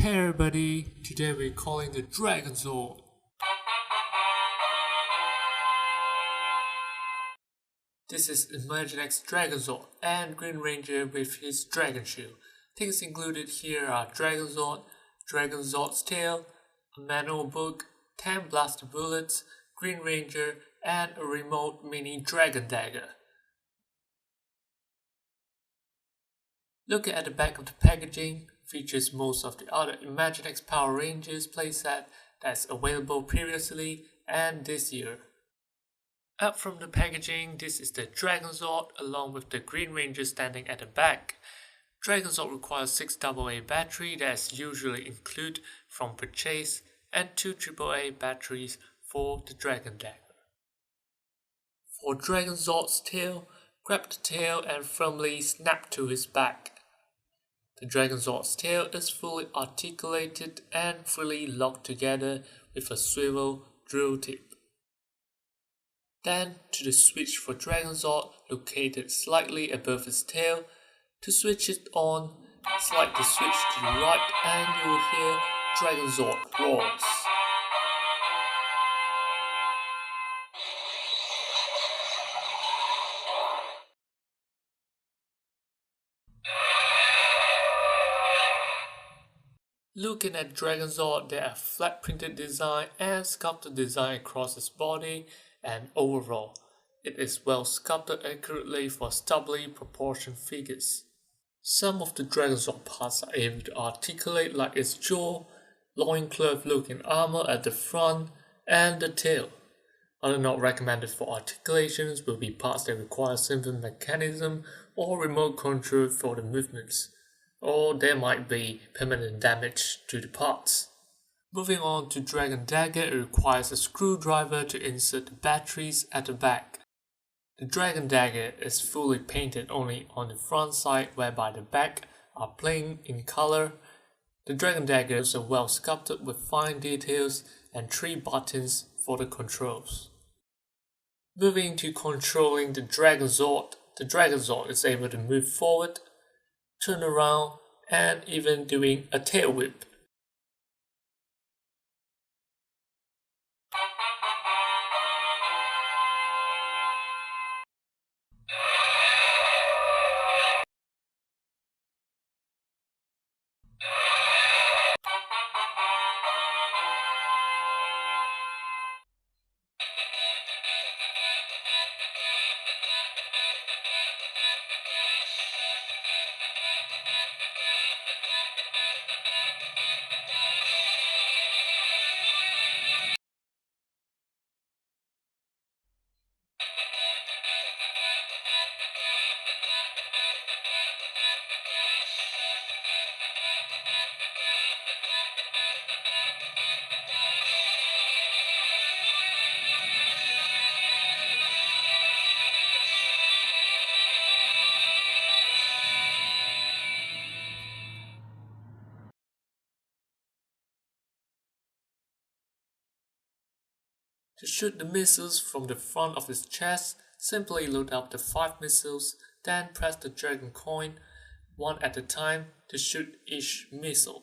Hey everybody, today we're calling the Dragonzord. This is Imaginext Dragonzord and Green Ranger with his dragon shield. Things included here are Dragonzord, Dragonzord's tail, a manual book, 10 blaster bullets, Green Ranger, and a remote mini dragon dagger. Looking at the back of the packaging, features most of the other Imaginext Power Rangers playset that's available previously and this year. Up from the packaging, this is the Dragonzord along with the Green Ranger standing at the back. Dragonzord requires 6 AA battery that's usually included from purchase and 2 AAA batteries for the Dragon Dagger. For Dragonzord's tail, grab the tail and firmly snap to his back. The Dragonzord's tail is fully articulated and fully locked together with a swivel drill tip. Then to the switch for Dragonzord located slightly above his tail. To switch it on, slide the switch to the right and you will hear Dragonzord roars. Looking at Dragonzord, there are flat printed design and sculpted design across his body, and overall, it is well sculpted accurately for stubby proportioned figures. Some of the Dragonzord parts are able to articulate like its jaw, loincloth looking armor at the front, and the tail. Other not recommended for articulations will be parts that require simple mechanism or remote control for the movements, or there might be permanent damage to the parts. Moving on to Dragon Dagger, it requires a screwdriver to insert the batteries at the back. The Dragon Dagger is fully painted only on the front side, whereby the back are plain in color. The Dragon Dagger is well sculpted with fine details and 3 buttons for the controls. Moving to controlling the Dragonzord is able to move forward, turn around, and even doing a tail whip. To shoot the missiles from the front of his chest, simply load up the 5 missiles, then press the dragon coin, one at a time, to shoot each missile.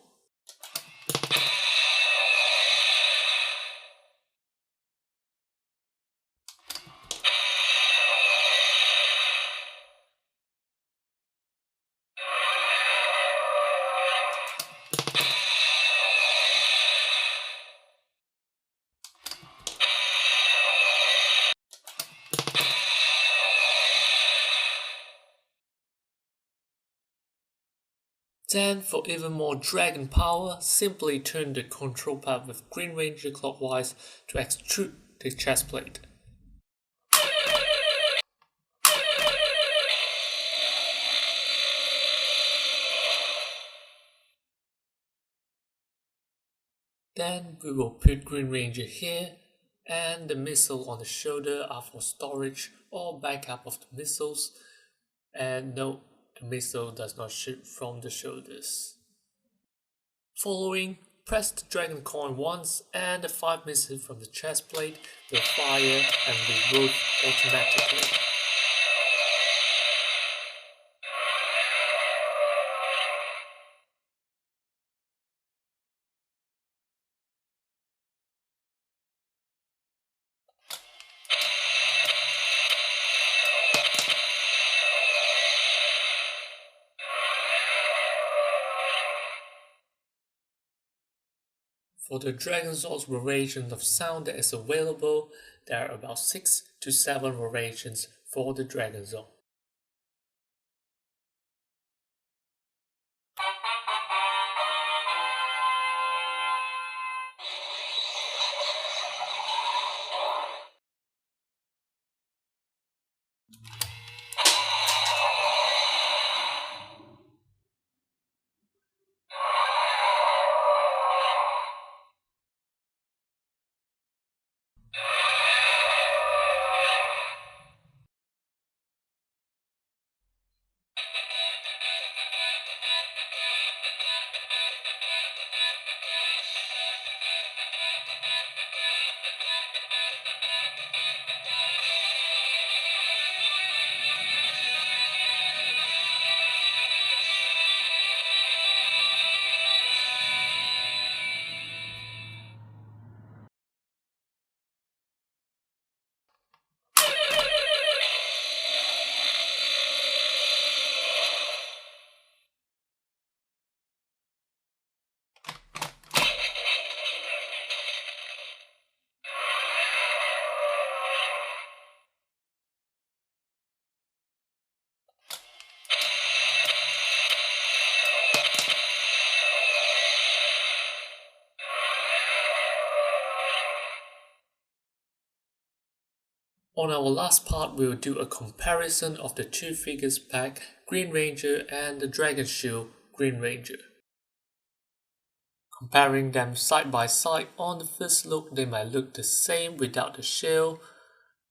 Then, for even more dragon power, simply turn the control pad with Green Ranger clockwise to extrude the chest plate. Then we will put Green Ranger here, and the missile on the shoulder are for storage or backup of the missiles, and note, the missile does not shoot from the shoulders. Following, press the dragon coin once and the 5 missiles from the chest plate will fire and reload automatically. For the Dragonzord's variation of sound that is available, there are about 6 to 7 variations for the Dragonzord. On our last part, we will do a comparison of the two figures pack, Green Ranger and the Dragon Shield Green Ranger. Comparing them side by side, on the first look they might look the same without the shield,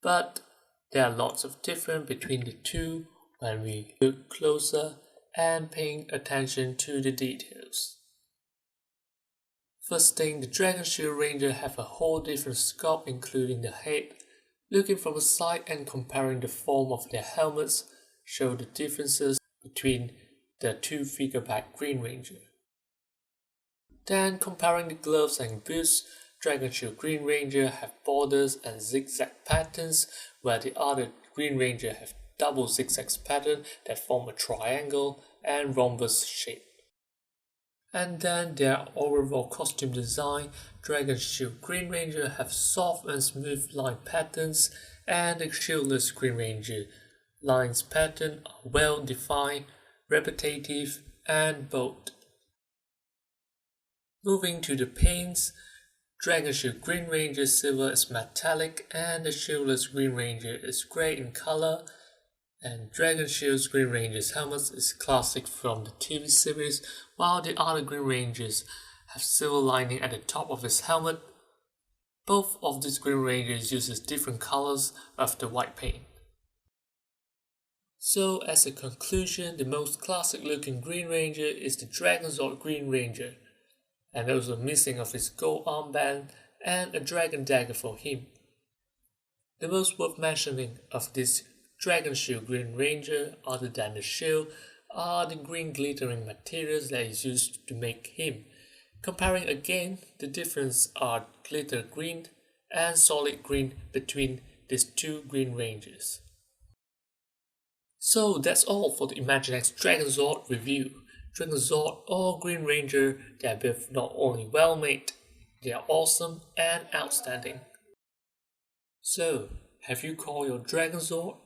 but there are lots of difference between the two when we look closer and paying attention to the details. First thing, the Dragon Shield Ranger have a whole different sculpt including the head. Looking from the side and comparing the form of their helmets show the differences between the two figure pack Green Ranger. Then comparing the gloves and boots, Dragon Shield Green Ranger have borders and zigzag patterns, where the other Green Ranger have double zigzag pattern that form a triangle and rhombus shape. And then their overall costume design, Dragon Shield Green Ranger have soft and smooth line patterns, and the shieldless Green Ranger lines pattern are well defined, repetitive, and bold. Moving to the paints, Dragon Shield Green Ranger silver is metallic and the shieldless Green Ranger is grey in color, and Dragon Shield's Green Ranger's helmet is classic from the TV series, while the other Green Rangers have silver lining at the top of his helmet. Both of these Green Rangers uses different colors of the white paint. So as a conclusion, the most classic looking Green Ranger is the Dragonzord Green Ranger, and also missing of his gold armband and a dragon dagger for him. The most worth mentioning of this Dragon Shield Green Ranger, other than the shield, are the green glittering materials that is used to make him. Comparing again, the difference are glitter green and solid green between these two Green Rangers. So that's all for the Imaginext Dragonzord review. Dragonzord or Green Ranger, they are both not only well made, they are awesome and outstanding. So, have you called your Dragonzord?